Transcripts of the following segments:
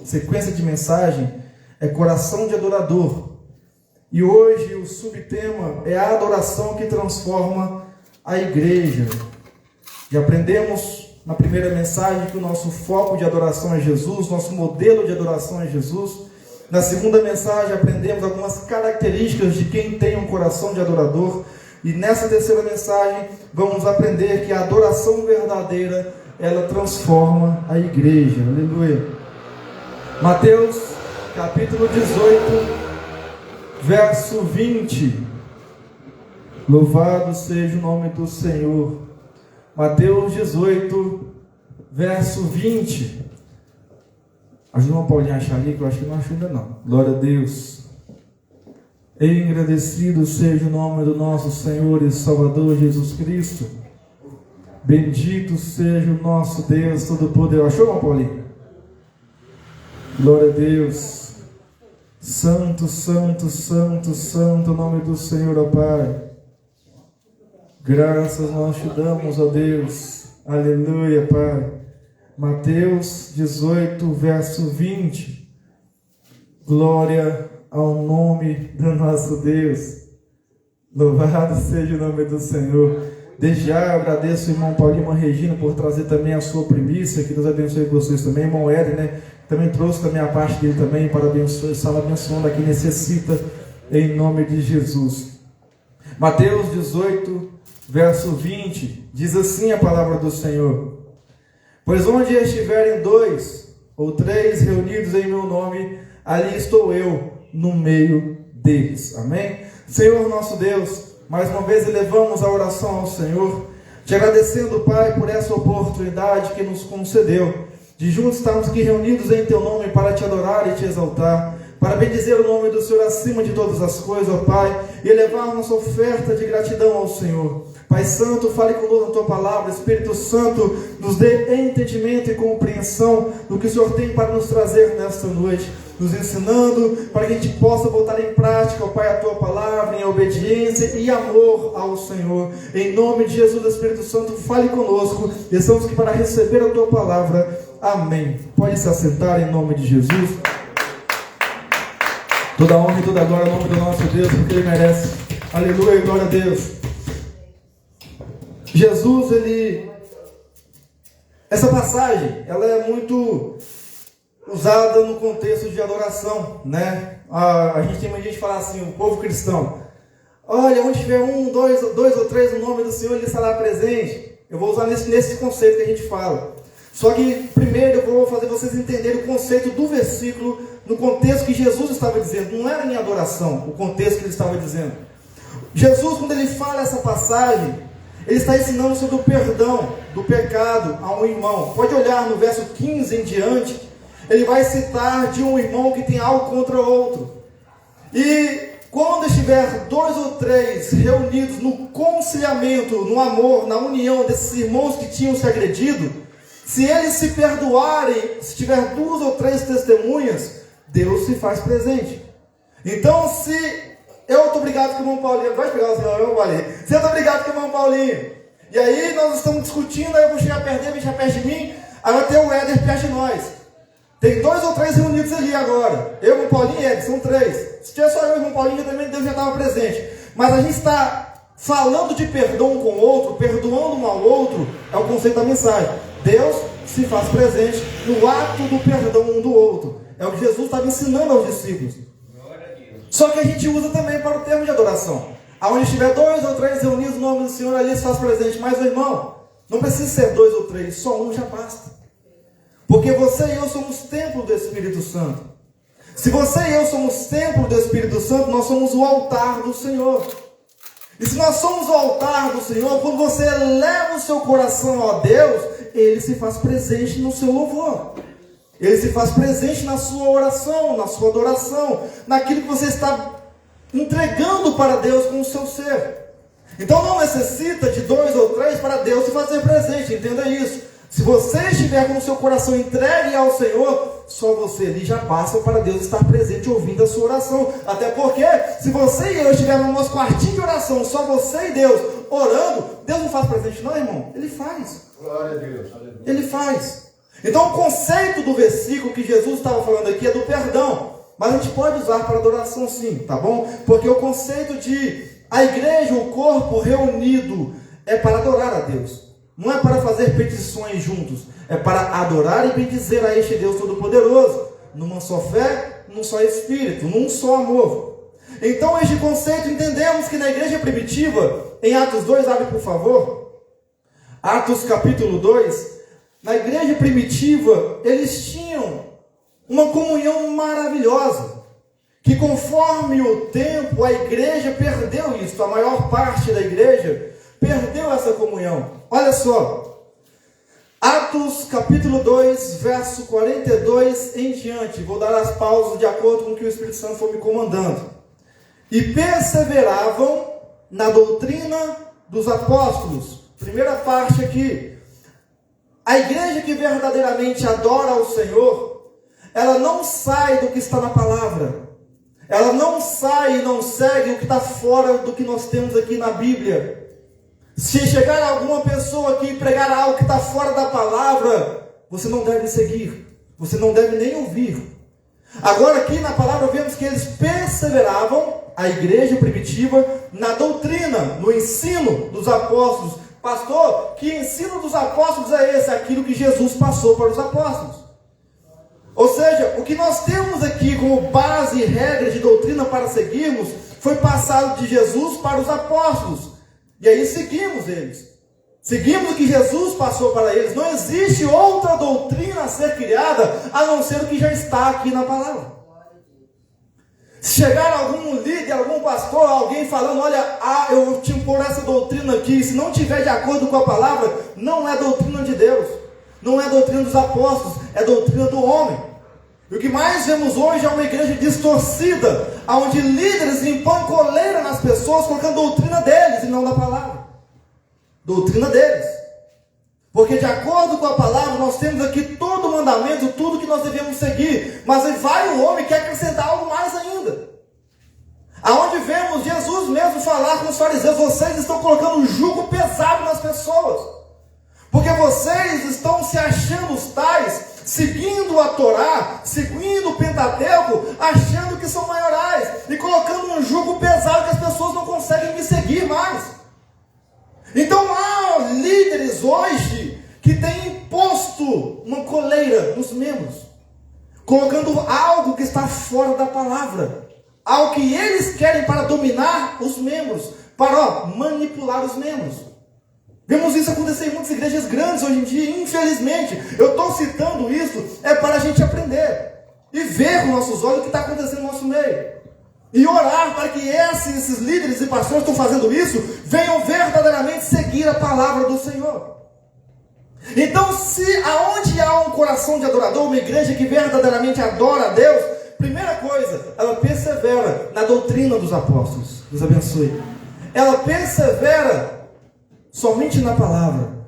sequência de mensagem é Coração de Adorador. E hoje o subtema é a adoração que transforma a igreja. Já aprendemos na primeira mensagem que o nosso foco de adoração é Jesus, nosso modelo de adoração é Jesus. Na segunda mensagem aprendemos algumas características de quem tem um coração de adorador. E nessa terceira mensagem vamos aprender que a adoração verdadeira, ela transforma a igreja. Aleluia. Mateus capítulo 18, verso 20. Louvado seja o nome do Senhor. Mateus 18, verso 20. Ajuda uma Paulinha a achar ali, que eu acho que não acho ainda não. Glória a Deus. Engrandecido seja o nome do nosso Senhor e Salvador Jesus Cristo. Bendito seja o nosso Deus Todo-Poderoso. Achou, uma Paulinha? Glória a Deus. Santo, santo, santo, santo, o nome do Senhor, ó Pai. Graças nós te damos, ó Deus. Aleluia, Pai. Mateus 18, verso 20. Glória ao nome do nosso Deus. Louvado seja o nome do Senhor. Desde já eu agradeço o irmão Paulinho e irmã Regina por trazer também a sua primícia. Que Deus abençoe vocês também. Irmão Éder, né? Também trouxe também a parte dele também para abençoar, estar abençoando a quem necessita, em nome de Jesus. Mateus 18, verso 20, diz assim a palavra do Senhor: pois onde estiverem 2 ou 3 reunidos em meu nome, ali estou eu no meio deles. Amém? Senhor nosso Deus, mais uma vez elevamos a oração ao Senhor, te agradecendo, Pai, por essa oportunidade que nos concedeu, de juntos estarmos aqui reunidos em Teu nome para Te adorar e Te exaltar, para bendizer o nome do Senhor acima de todas as coisas, ó Pai, e elevar nossa oferta de gratidão ao Senhor. Pai Santo, fale conosco na Tua palavra. Espírito Santo, nos dê entendimento e compreensão do que o Senhor tem para nos trazer nesta noite, nos ensinando para que a gente possa botar em prática, ó Pai, a Tua palavra em obediência e amor ao Senhor. Em nome de Jesus, Espírito Santo, fale conosco. Estamos aqui para receber a Tua palavra. Amém. Pode se assentar em nome de Jesus. Toda honra e toda glória ao nome do nosso Deus, porque Ele merece. Aleluia, glória a Deus. Jesus, essa passagem, ela é muito usada no contexto de adoração, né? A gente tem uma gente que fala assim, o povo cristão: olha, onde tiver 1, 2 ou 3 no nome do Senhor, Ele estará presente. Eu vou usar nesse conceito que a gente fala. Só que primeiro eu vou fazer vocês entenderem o conceito do versículo no contexto que Jesus estava dizendo. Não era em adoração o contexto que Ele estava dizendo. Jesus, quando Ele fala essa passagem, Ele está ensinando sobre o perdão do pecado a um irmão. Pode olhar no verso 15 em diante. Ele vai citar de um irmão que tem algo contra outro. E quando estiver 2 ou 3 reunidos no conciliamento, no amor, na união desses irmãos que tinham se agredido, se eles se perdoarem, se tiver 2 ou 3 testemunhas, Deus se faz presente. Então, se eu estou brigado com o irmão Paulinho, vai pegar o senhor, irmão Paulinho. Se eu estou brigado com o irmão Paulinho, e aí nós estamos discutindo, aí eu vou chegar perto dele, ele chegar perto de mim, aí vai ter o Éder perto de nós. Tem 2 ou 3 reunidos ali agora. Eu, o irmão Paulinho e Éder, são 3. Se tiver só eu e o irmão Paulinho, também Deus já estava presente. Mas a gente está falando de perdão um com o outro, perdoando um ao outro, é o conceito da mensagem. Deus se faz presente no ato do perdão um do outro. É o que Jesus estava ensinando aos discípulos. Só que a gente usa também para o termo de adoração. Aonde estiver 2 ou 3 reunidos no nome do Senhor, ali se faz presente. Mas, meu irmão, não precisa ser 2 ou 3, só um já basta. Porque você e eu somos templo do Espírito Santo. Se você e eu somos templo do Espírito Santo, nós somos o altar do Senhor. E se nós somos o altar do Senhor, quando você eleva o seu coração a Deus, Ele se faz presente no seu louvor. Ele se faz presente na sua oração, na sua adoração, naquilo que você está entregando para Deus com o seu ser. Então não necessita de 2 ou 3 para Deus se fazer presente, entenda isso. Se você estiver com o seu coração entregue ao Senhor, só você ali já passa para Deus estar presente ouvindo a sua oração. Até porque, se você e eu estivermos no nosso quartinho de oração, só você e Deus orando, Deus não faz presente não, irmão? Ele faz. Glória a Deus. Ele faz. Então o conceito do versículo que Jesus estava falando aqui é do perdão. Mas a gente pode usar para adoração sim, tá bom? Porque o conceito de a igreja, o corpo reunido, é para adorar a Deus. Não é para fazer petições juntos. É para adorar e bendizer a este Deus Todo-Poderoso. Numa só fé, num só Espírito, num só amor. Então este conceito entendemos que na igreja primitiva, em Atos 2, abre por favor. Atos capítulo 2. Na igreja primitiva, eles tinham uma comunhão maravilhosa, que conforme o tempo, a igreja perdeu isso. A maior parte da igreja perdeu essa comunhão. Olha só, Atos capítulo 2, verso 42 em diante. Vou dar as pausas de acordo com o que o Espírito Santo for me comandando. E perseveravam na doutrina dos apóstolos. Primeira parte aqui. A igreja que verdadeiramente adora ao Senhor, ela não sai do que está na palavra. Ela não sai e não segue o que está fora do que nós temos aqui na Bíblia. Se chegar alguma pessoa aqui e pregar algo que está fora da palavra, você não deve seguir. Você não deve nem ouvir. Agora aqui na palavra vemos que eles perseveravam, a igreja primitiva, na doutrina, no ensino dos apóstolos. Pastor, que ensino dos apóstolos é esse? Aquilo que Jesus passou para os apóstolos. Ou seja, o que nós temos aqui como base e regra de doutrina para seguirmos, foi passado de Jesus para os apóstolos. E aí seguimos eles. Seguimos o que Jesus passou para eles. Não existe outra doutrina a ser criada, a não ser o que já está aqui na palavra. Se chegar algum líder, algum pastor, alguém falando, olha, eu te impor essa doutrina aqui, se não tiver de acordo com a palavra, não é doutrina de Deus, não é doutrina dos apóstolos, é doutrina do homem. E o que mais vemos hoje é uma igreja distorcida, onde líderes impõem coleira nas pessoas, colocando doutrina deles e não da palavra. Doutrina deles. Porque de acordo com a palavra, nós temos aqui todo o mandamento, tudo que nós devemos seguir. Mas aí vai o homem que quer acrescentar algo mais ainda. Aonde vemos Jesus mesmo falar com os fariseus, vocês estão colocando um jugo pesado nas pessoas. Porque vocês estão se achando os tais, seguindo a Torá, seguindo o Pentateuco, achando que são maiorais. E colocando um jugo pesado que as pessoas não conseguem me seguir mais. Então há líderes hoje que têm imposto uma coleira nos membros, colocando algo que está fora da palavra, algo que eles querem para dominar os membros, para manipular os membros. Vemos isso acontecer em muitas igrejas grandes hoje em dia, infelizmente. Eu estou citando isso, é para a gente aprender e ver com nossos olhos o que está acontecendo no nosso meio. E orar para que esses líderes e pastores que estão fazendo isso, venham verdadeiramente seguir a palavra do Senhor. Então, se aonde há um coração de adorador, uma igreja que verdadeiramente adora a Deus, primeira coisa, ela persevera na doutrina dos apóstolos. Deus abençoe. Ela persevera somente na palavra.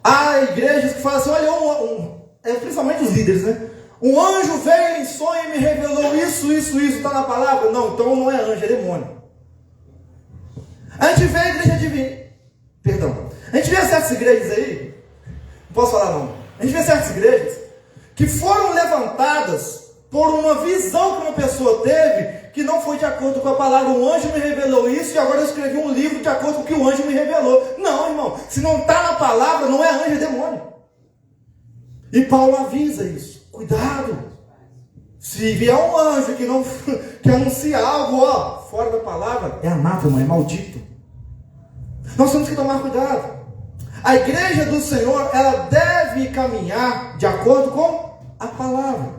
Há igrejas que falam assim, olha, principalmente os líderes, né? Um anjo veio em sonho e me revelou isso, está na palavra? Não, então não é anjo, é demônio. A gente vê a igreja divina. A gente vê certas igrejas aí, não posso falar não. A gente vê certas igrejas que foram levantadas por uma visão que uma pessoa teve, que não foi de acordo com a palavra. Um anjo me revelou isso e agora eu escrevi um livro de acordo com o que o anjo me revelou. Não, irmão, se não está na palavra, não é anjo, é demônio. E Paulo avisa isso. Cuidado, se vier um anjo que anuncia algo, fora da palavra, é anátema, é maldito. Nós temos que tomar cuidado. A igreja do Senhor, ela deve caminhar de acordo com a palavra.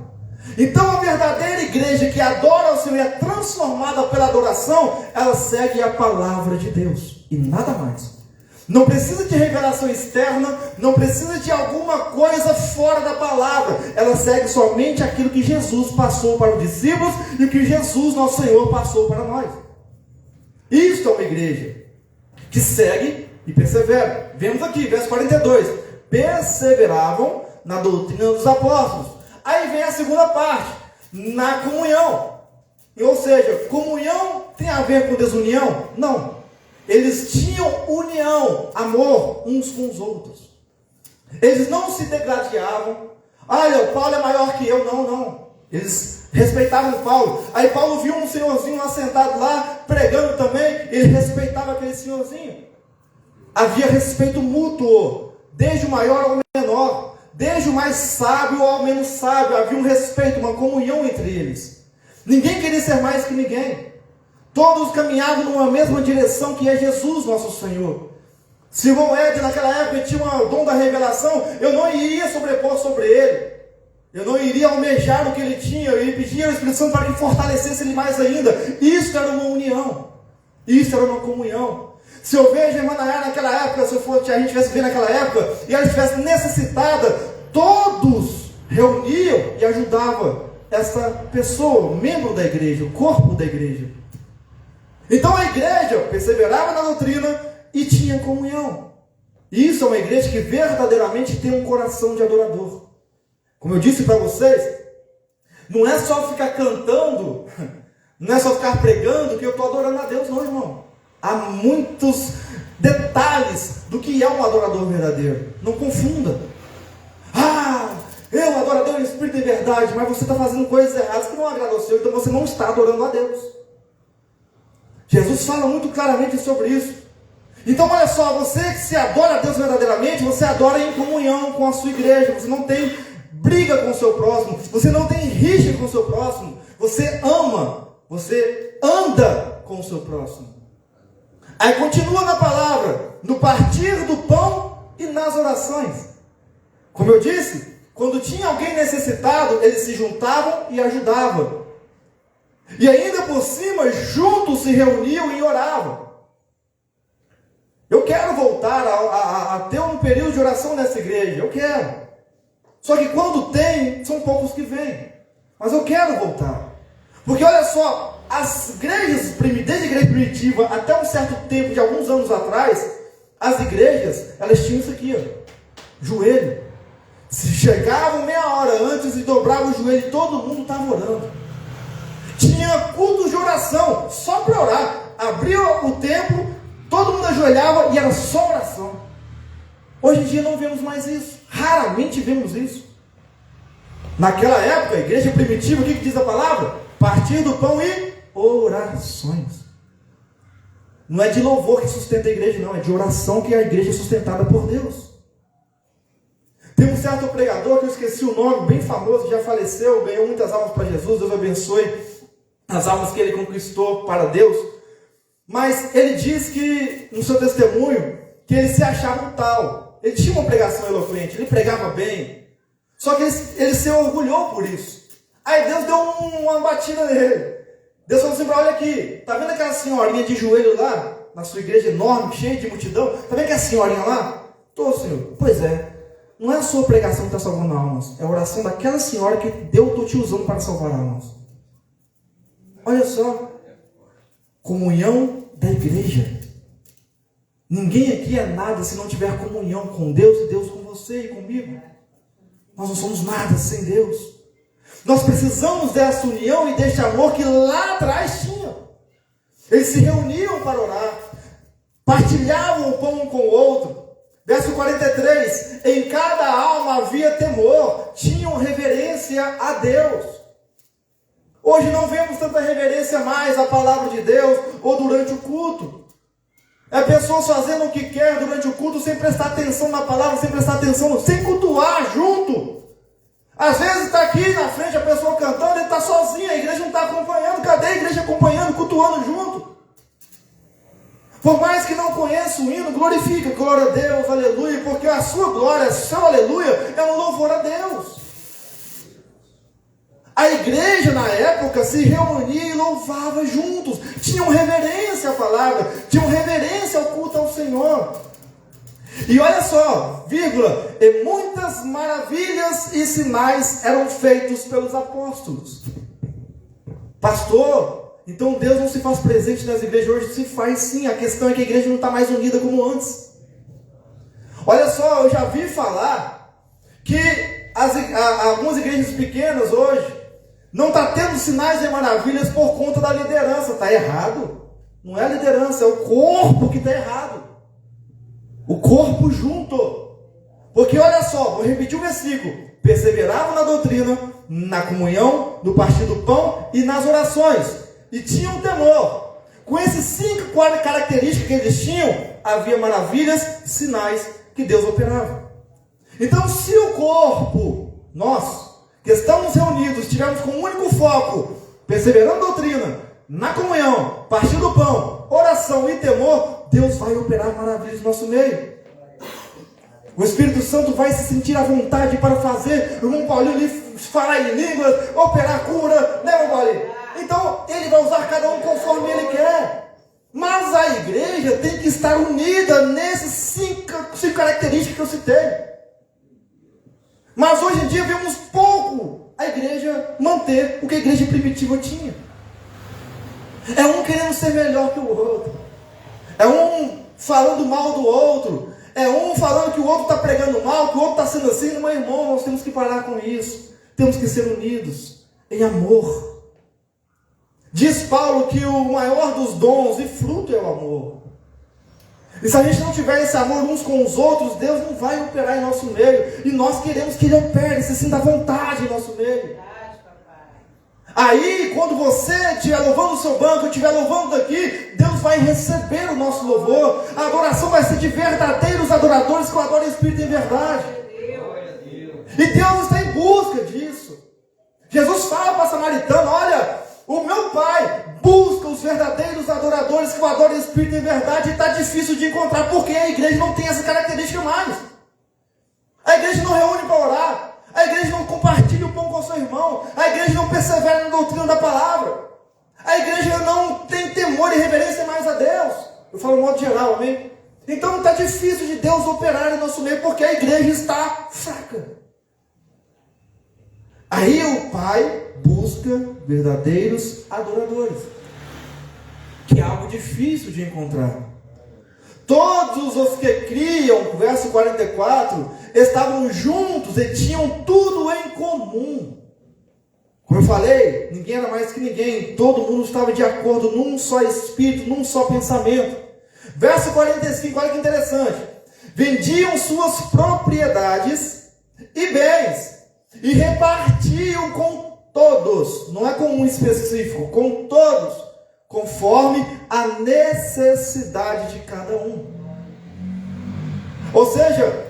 Então a verdadeira igreja que adora ao Senhor e é transformada pela adoração, ela segue a palavra de Deus e nada mais. Não precisa de revelação externa, não precisa de alguma coisa fora da palavra. Ela segue somente aquilo que Jesus passou para os discípulos e o que Jesus, nosso Senhor, passou para nós. Isto é uma igreja que segue e persevera. Vemos aqui, verso 42. Perseveravam na doutrina dos apóstolos. Aí vem a segunda parte, na comunhão. Ou seja, comunhão tem a ver com desunião? Não. Eles tinham união, amor uns com os outros. Eles não se degladiavam. Olha, o Paulo é maior que eu. Não, não. Eles respeitavam Paulo. Aí Paulo viu um senhorzinho lá sentado lá, pregando também. Ele respeitava aquele senhorzinho. Havia respeito mútuo, desde o maior ao menor, desde o mais sábio ao menos sábio. Havia um respeito, uma comunhão entre eles. Ninguém queria ser mais que ninguém. Todos caminhavam numa mesma direção, que é Jesus, nosso Senhor. Simão Ed, naquela época, tinha o dom da revelação. Eu não iria sobrepor sobre ele. Eu não iria almejar o que ele tinha. Eu iria pedir ao Espírito Santo para que fortalecesse ele mais ainda. Isso era uma união. Isso era uma comunhão. Se eu vejo a irmã Nayara naquela época, se a gente tivesse vendo naquela época, e ela estivesse necessitada, todos reuniam e ajudavam essa pessoa, membro da igreja, o corpo da igreja. Então a igreja perseverava na doutrina e tinha comunhão. Isso é uma igreja que verdadeiramente tem um coração de adorador. Como eu disse para vocês, não é só ficar cantando, não é só ficar pregando que eu estou adorando a Deus, não, irmão. Há muitos detalhes do que é um adorador verdadeiro. Não confunda. Eu adorador em espírito e verdade, mas você está fazendo coisas erradas que não agradam ao Senhor, então você não está adorando a Deus. Jesus fala muito claramente sobre isso. Então olha só, você que se adora a Deus verdadeiramente, você adora em comunhão com a sua igreja. Você não tem briga com o seu próximo, você não tem rixa com o seu próximo, você ama, você anda com o seu próximo. Aí continua na palavra, no partir do pão e nas orações. Como eu disse, quando tinha alguém necessitado, eles se juntavam e ajudavam. E ainda por cima, juntos se reuniam e oravam. Eu quero voltar a ter um período de oração nessa igreja, eu quero. Só que quando tem, são poucos que vêm. Mas eu quero voltar. Porque olha só, as igrejas, desde a igreja primitiva até um certo tempo, de alguns anos atrás, as igrejas, elas tinham isso aqui, ó, joelho. Se chegavam meia hora antes e dobravam o joelho, todo mundo estava orando. Tinha culto de oração, só para orar. Abria o templo, todo mundo ajoelhava e era só oração. Hoje em dia não vemos mais isso. Raramente vemos isso. Naquela época, a igreja primitiva, o que diz a palavra? Partir do pão e orações. Não é de louvor que sustenta a igreja, não. É de oração que a igreja é sustentada por Deus. Tem um certo pregador, que eu esqueci o nome, bem famoso, já faleceu, ganhou muitas almas para Jesus. Deus abençoe as almas que ele conquistou para Deus. Mas ele diz que, no seu testemunho, que ele se achava um tal. Ele tinha uma pregação eloquente, ele pregava bem. Só que ele se orgulhou por isso. Aí Deus deu uma batida nele. Deus falou assim: olha aqui, tá vendo aquela senhorinha de joelho lá, na sua igreja enorme, cheia de multidão? Tá vendo aquela senhorinha lá? Tô, Senhor. Pois é. Não é a sua pregação que está salvando almas. É a oração daquela senhora que Deus estou te usando para salvar almas. Olha só. Comunhão da igreja. Ninguém aqui é nada se não tiver comunhão com Deus e Deus com você e comigo. Nós não somos nada sem Deus. Nós precisamos dessa união e deste amor que lá atrás tinha. Eles se reuniam para orar. Partilhavam o pão um com o outro. Verso 43. Em cada alma havia temor. Tinham reverência a Deus. Hoje não vemos tanta reverência mais à palavra de Deus ou durante o culto. É pessoas fazendo o que quer durante o culto sem prestar atenção na palavra, sem prestar atenção, sem cultuar junto. Às vezes está aqui na frente a pessoa cantando e está sozinha, a igreja não está acompanhando. Cadê a igreja acompanhando, cultuando junto? Por mais que não conheça o hino, glorifica, glória a Deus, aleluia, porque a sua glória, seu aleluia, é um louvor a Deus. A igreja na época se reunia e louvava juntos, tinham reverência à palavra, tinham reverência ao culto ao Senhor. E olha só, vírgula, e muitas maravilhas e sinais eram feitos pelos apóstolos. Pastor, então Deus não se faz presente nas igrejas hoje? Se faz sim, a questão é que a igreja não está mais unida como antes. Olha só, eu já vi falar que algumas igrejas pequenas hoje não está tendo sinais e maravilhas por conta da liderança. Está errado. Não é a liderança, é o corpo que está errado. O corpo junto. Porque olha só, vou repetir o versículo. Perseveravam na doutrina, na comunhão, no partir do pão e nas orações. E tinham temor. Com esses 5 características que eles tinham, havia maravilhas, sinais que Deus operava. Então, se o corpo, nós, que estamos reunidos, estivermos com um único foco, perseverando na doutrina, na comunhão, partir do pão, oração e temor, Deus vai operar maravilhas no nosso meio. O Espírito Santo vai se sentir à vontade para fazer o irmão Paulinho ali falar em línguas, operar cura, né, irmão Paulinho? Então, ele vai usar cada um conforme ele quer. Mas a igreja tem que estar unida nessas 5 características que eu citei. Mas hoje em dia vemos pouco a igreja manter o que a igreja primitiva tinha. É um querendo ser melhor que o outro. É um falando mal do outro. É um falando que o outro está pregando mal, que o outro está sendo assim. Meu irmão, nós temos que parar com isso. Temos que ser unidos em amor. Diz Paulo que o maior dos dons e fruto é o amor. E se a gente não tiver esse amor uns com os outros, Deus não vai operar em nosso meio. E nós queremos que Ele opere, se sinta à vontade em nosso meio. Aí, quando você estiver louvando o seu banco, estiver louvando daqui, Deus vai receber o nosso louvor. A adoração vai ser de verdadeiros adoradores que adoram o Espírito em verdade. E Deus está em busca disso. Jesus fala para a samaritana, olha, o meu Pai busca os verdadeiros adoradores que o adoram o Espírito em verdade, e está difícil de encontrar, porque a igreja não tem essa característica mais. A igreja não reúne para orar. A igreja não compartilha o pão com o seu irmão. A igreja não persevera na doutrina da palavra. A igreja não tem temor e reverência mais a Deus. Eu falo no modo geral, amém? Então está difícil de Deus operar em nosso meio, porque a igreja está fraca. Aí o Pai busca verdadeiros adoradores, que é algo difícil de encontrar. Todos os que criam, verso 44, estavam juntos e tinham tudo em comum. Como eu falei, ninguém era mais que ninguém. Todo mundo estava de acordo num só espírito, num só pensamento. Verso 45, olha que interessante. Vendiam suas propriedades e bens e repartiam com todos. Não é com um específico, com todos, conforme a necessidade de cada um. Ou seja,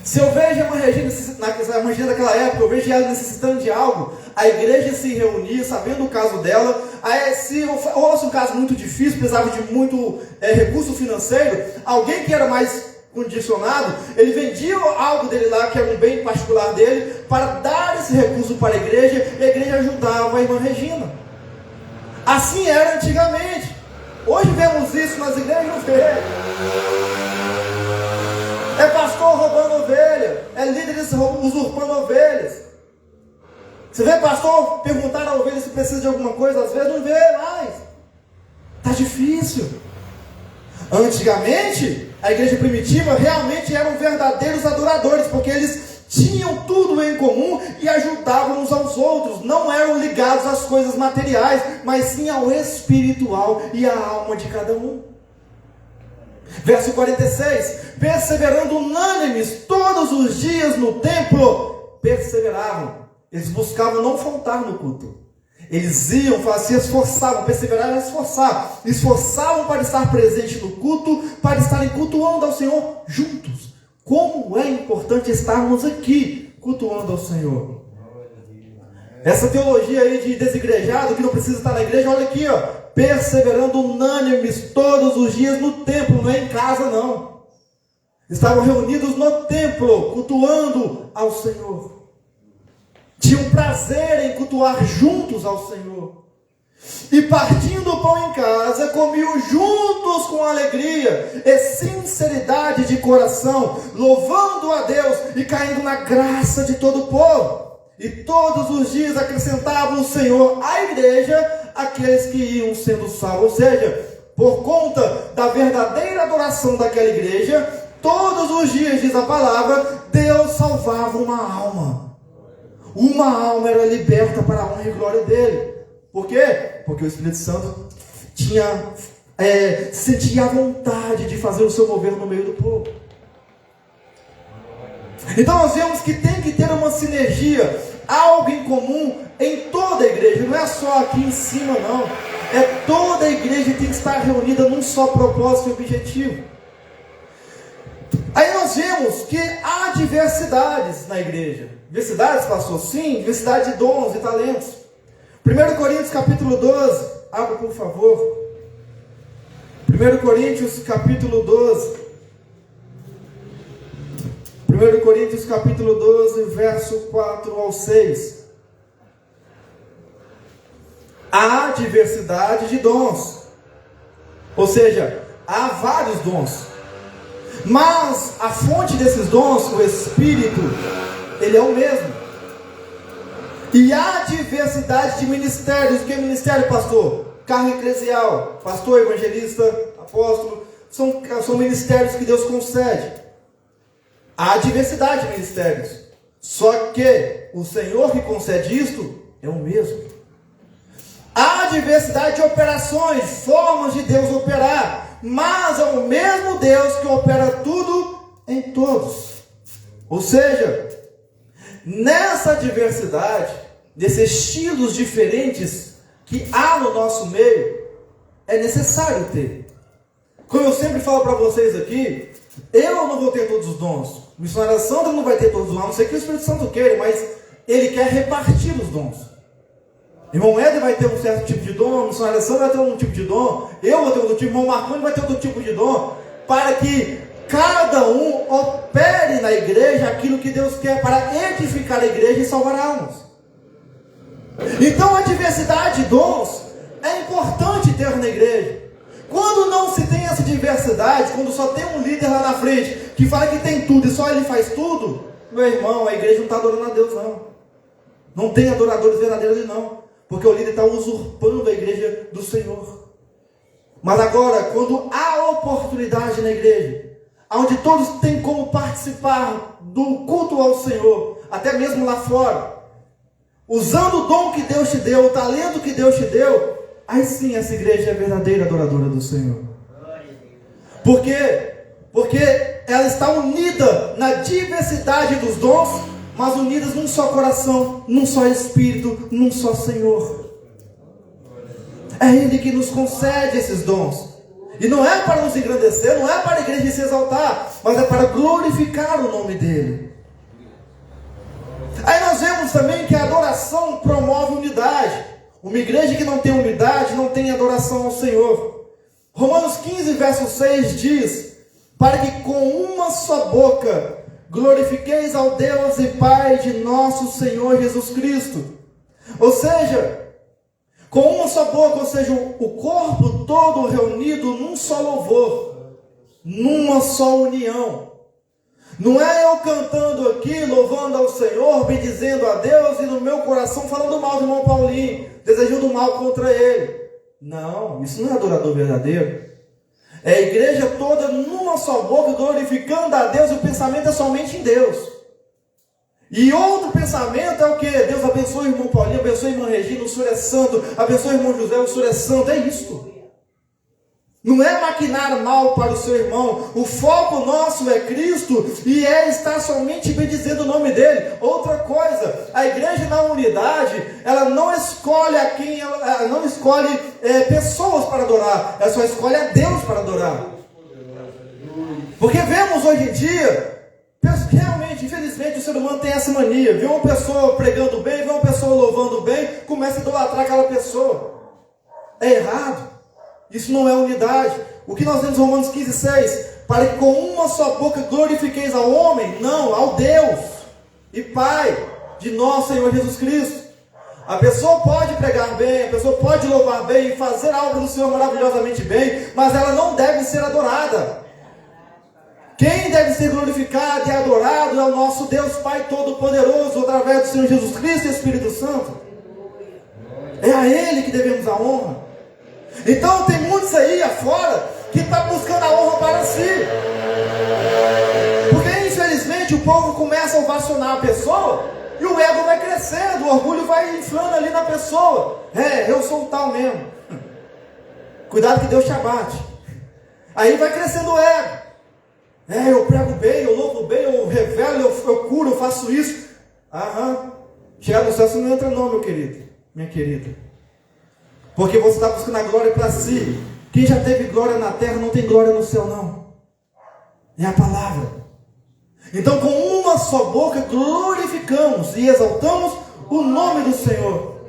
se eu vejo uma Regina daquela época, eu vejo ela necessitando de algo, a igreja se reunia, sabendo o caso dela. Aí, se fosse um caso muito difícil, precisava de muito recurso financeiro, alguém que era mais condicionado, ele vendia algo dele lá, que era um bem particular dele, para dar esse recurso para a igreja, e a igreja ajudava a irmã Regina. Assim era antigamente. Hoje vemos isso nas igrejas, não vê. É pastor roubando ovelha, é líderes usurpando ovelhas. Você vê pastor perguntar à ovelha se precisa de alguma coisa, às vezes não vê mais. Está difícil. Antigamente, a igreja primitiva realmente eram verdadeiros adoradores, porque eles tinham tudo em comum e ajudavam uns aos outros. Não eram ligados às coisas materiais, mas sim ao espiritual e à alma de cada um. Verso 46. Perseverando unânimes todos os dias no templo, perseveravam. Eles buscavam não faltar no culto. Eles iam, se esforçavam, perseveravam e esforçavam. Esforçavam para estar presente no culto, para estarem cultuando ao Senhor juntos. Como é importante estarmos aqui, cultuando ao Senhor. Essa teologia aí de desigrejado, que não precisa estar na igreja, olha aqui, ó. Perseverando unânimes todos os dias no templo, não é em casa não. Estavam reunidos no templo, cultuando ao Senhor. Tinham prazer em cultuar juntos ao Senhor. E partindo o pão em casa, comiam juntos com alegria e sinceridade de coração, louvando a Deus e caindo na graça de todo o povo. E todos os dias acrescentavam o Senhor à igreja aqueles que iam sendo salvos. Ou seja, por conta da verdadeira adoração daquela igreja, todos os dias, diz a palavra, Deus salvava uma alma. Uma alma era liberta para a honra e glória dele. Por quê? Porque o Espírito Santo sentia a vontade de fazer o seu mover no meio do povo. Então nós vemos que tem que ter uma sinergia, algo em comum em toda a igreja, não é só aqui em cima não, é toda a igreja tem que estar reunida num só propósito e objetivo. Aí nós vemos que há diversidades na igreja. Diversidades, pastor? Sim, diversidade de dons e talentos. 1 Coríntios capítulo 12, abra por favor. 1 Coríntios capítulo 12. 1 Coríntios capítulo 12, verso 4 ao 6. Há diversidade de dons. Ou seja, há vários dons. Mas a fonte desses dons, o Espírito, ele é o mesmo. E há diversidade de ministérios. O que é ministério, pastor? Cargo eclesial, pastor, evangelista, apóstolo. São ministérios que Deus concede. Há diversidade de ministérios. Só que o Senhor que concede isto é o mesmo. Há diversidade de operações, formas de Deus operar, mas é o mesmo Deus que opera tudo em todos. Ou seja, nessa diversidade, desses estilos diferentes que há no nosso meio, é necessário ter. Como eu sempre falo para vocês aqui, eu não vou ter todos os dons. O missionário Sandro não vai ter todos os dons, a não ser que o Espírito Santo queira, mas ele quer repartir os dons. Irmão Éder vai ter um certo tipo de dom, a missionária Sandra vai ter um tipo de dom, eu vou ter outro tipo, irmão Marconi vai ter outro tipo de dom, para que cada um opere na igreja aquilo que Deus quer para edificar a igreja e salvar almas. Então a diversidade de dons é importante ter na igreja. Quando não se tem essa diversidade, quando só tem um líder lá na frente que fala que tem tudo e só ele faz tudo, meu irmão, a igreja não está adorando a Deus não. Não tem adoradores verdadeiros ali não. Porque o líder está usurpando a igreja do Senhor. Mas agora, quando há oportunidade na igreja, onde todos têm como participar do culto ao Senhor, até mesmo lá fora, usando o dom que Deus te deu, o talento que Deus te deu, aí sim essa igreja é a verdadeira adoradora do Senhor. Por quê? Porque ela está unida na diversidade dos dons, mas unidas num só coração, num só Espírito, num só Senhor. É Ele que nos concede esses dons. E não é para nos engrandecer, não é para a igreja se exaltar, mas é para glorificar o nome dEle. Aí nós vemos também que a adoração promove unidade. Uma igreja que não tem unidade, não tem adoração ao Senhor. Romanos 15, verso 6 diz: para que com uma só boca glorifiqueis ao Deus e Pai de nosso Senhor Jesus Cristo. Ou seja, com uma só boca, ou seja, o corpo todo reunido num só louvor, numa só união. Não é eu cantando aqui, louvando ao Senhor, bendizendo a Deus e no meu coração falando mal do irmão Paulinho, desejando mal contra ele. Não, isso não é adorador verdadeiro. É a igreja toda numa só boca, glorificando a Deus, e o pensamento é somente em Deus. E outro pensamento é o que? Deus abençoe o irmão Paulinho, abençoe a irmã Regina, o Senhor é santo, abençoe o irmão José, o Senhor é santo, é isto. Não é maquinar mal para o seu irmão. O foco nosso é Cristo e é estar somente bendizendo o nome dele. Outra coisa, a igreja na unidade, ela não escolhe a quem, ela não escolhe pessoas para adorar, ela só escolhe a Deus para adorar. Porque vemos hoje em dia, realmente, infelizmente, o ser humano tem essa mania. Vê uma pessoa pregando bem, vê uma pessoa louvando bem, começa a idolatrar aquela pessoa. É errado. Isso não é unidade. O que nós vemos em Romanos 15, 6? Para que com uma só boca glorifiqueis ao homem? Não, ao Deus e Pai de nosso Senhor Jesus Cristo. A pessoa pode pregar bem, a pessoa pode louvar bem e fazer a obra do Senhor maravilhosamente bem, mas ela não deve ser adorada. Quem deve ser glorificado e adorado é o nosso Deus Pai Todo-Poderoso, através do Senhor Jesus Cristo e Espírito Santo. É a Ele que devemos a honra. Então tem muitos aí afora que estão buscando a honra para si. Porque infelizmente o povo começa a ovacionar a pessoa e o ego vai crescendo, o orgulho vai inflando ali na pessoa. Eu sou o tal mesmo. Cuidado que Deus te abate. Aí vai crescendo o ego. Eu prego bem, eu louvo bem, eu revelo, eu curo, eu faço isso. Chegar no céu você não entra não, meu querido, minha querida. Porque você está buscando a glória para si. Quem já teve glória na terra não tem glória no céu não. É a palavra. Então com uma só boca glorificamos e exaltamos o nome do Senhor.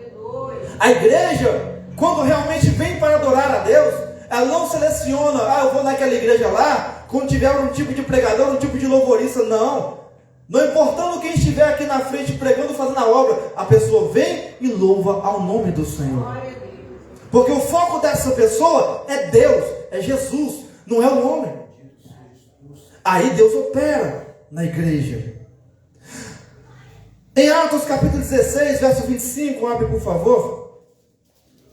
A igreja, quando realmente vem para adorar a Deus, ela não seleciona, eu vou naquela igreja lá, quando tiver um tipo de pregador, um tipo de louvorista, não. Não importando quem estiver aqui na frente pregando, fazendo a obra, a pessoa vem e louva ao nome do Senhor. Porque o foco dessa pessoa é Deus, é Jesus, não é o homem. Aí Deus opera na igreja. Em Atos capítulo 16, verso 25, abre por favor.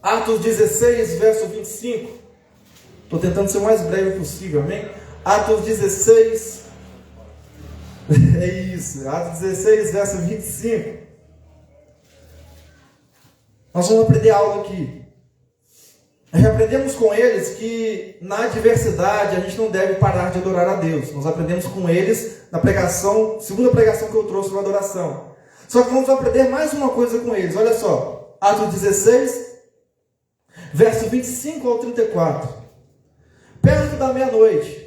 Atos 16, verso 25. Estou tentando ser o mais breve possível, amém? Atos 16, é isso, Atos 16, verso 25. Nós vamos aprender algo aqui. Nós aprendemos com eles que na adversidade a gente não deve parar de adorar a Deus. Nós aprendemos com eles na pregação, segunda pregação que eu trouxe sobre adoração. Só que vamos aprender mais uma coisa com eles. Olha só, Atos 16, verso 25 ao 34. Perto da meia-noite,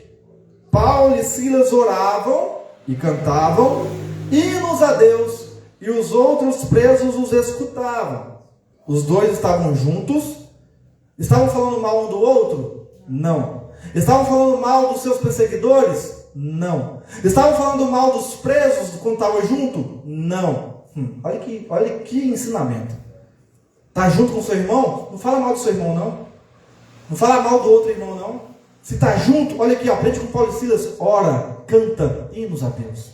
Paulo e Silas oravam e cantavam hinos a Deus, e os outros presos os escutavam. Os dois estavam juntos. Estavam falando mal um do outro? Não. Estavam falando mal dos seus perseguidores? Não. Estavam falando mal dos presos quando estavam junto? Não. Olha que ensinamento. Está junto com o seu irmão? Não fala mal do seu irmão, não. Não fala mal do outro irmão, não. Se está junto, olha aqui, aprende com Paulo e Silas. Ora, canta hinos a Deus.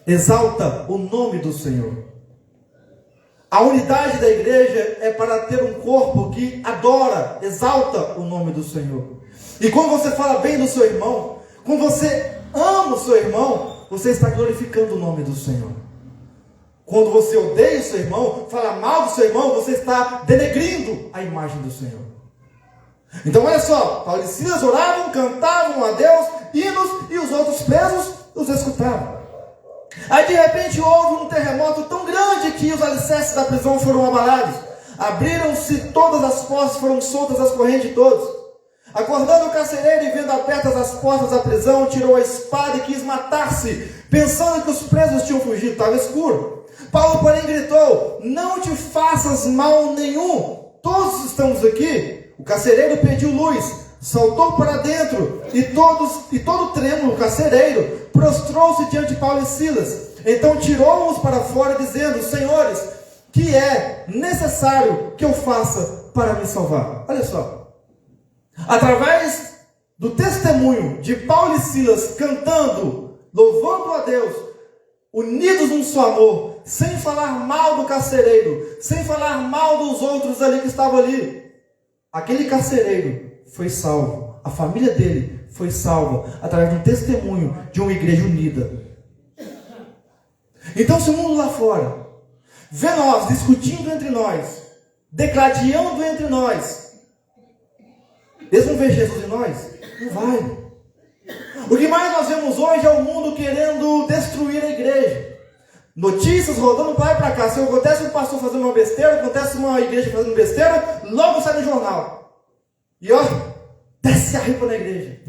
Exalta o nome do Senhor. A unidade da igreja é para ter um corpo que adora, exalta o nome do Senhor. E quando você fala bem do seu irmão, quando você ama o seu irmão, você está glorificando o nome do Senhor. Quando você odeia o seu irmão, fala mal do seu irmão, você está denegrindo a imagem do Senhor. Então olha só, Paulo e Silas oravam, cantavam a Deus hinos, e os outros presos os escutavam. Aí de repente houve um terremoto tão grande que os alicerces da prisão foram abalados. Abriram-se todas as portas, foram soltas as correntes de todos. Acordando o carcereiro e vendo abertas as portas da prisão, tirou a espada e quis matar-se, pensando que os presos tinham fugido, estava escuro. Paulo, porém, gritou: não te faças mal nenhum, todos estamos aqui. O carcereiro pediu luz, saltou para dentro, e todo trêmulo, o carcereiro prostrou-se diante de Paulo e Silas. Então tirou-os para fora, dizendo: senhores, que é necessário que eu faça para me salvar? Olha só, através do testemunho de Paulo e Silas cantando, louvando a Deus, unidos num só amor, sem falar mal do carcereiro, sem falar mal dos outros ali que estavam ali, aquele carcereiro foi salvo, a família dele foi salva, através de um testemunho de uma igreja unida. Então se o mundo lá fora vê nós discutindo entre nós, degladiando entre nós, eles vão ver Jesus em nós? Não vai. O que mais nós vemos hoje é o mundo querendo destruir a igreja. Notícias rodando para lá e para cá. Se acontece um pastor fazendo uma besteira, acontece uma igreja fazendo besteira, logo sai no jornal. E ó, desce a ripa na igreja.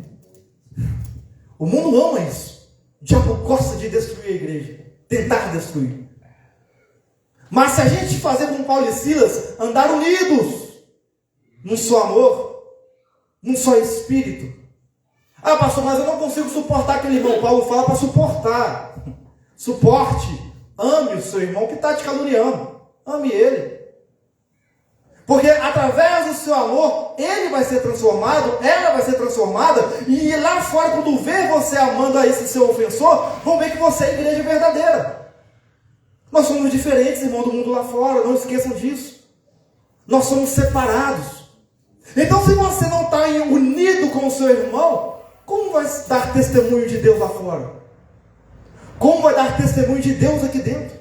O mundo ama isso. O diabo gosta de destruir a igreja, tentar destruir. Mas se a gente fazer como Paulo e Silas, andar unidos, num só amor, num só espírito. Ah, pastor, mas eu não consigo suportar aquele irmão. Paulo fala para suportar. Suporte. Ame o seu irmão que está te caluniando. Ame ele. Porque através do seu amor, ele vai ser transformado, ela vai ser transformada, e lá fora, quando vê você amando a esse seu ofensor, vão ver que você é a igreja verdadeira. Nós somos diferentes, irmão, do mundo lá fora, não esqueçam disso. Nós somos separados. Então, se você não está unido com o seu irmão, como vai dar testemunho de Deus lá fora? Como vai dar testemunho de Deus aqui dentro?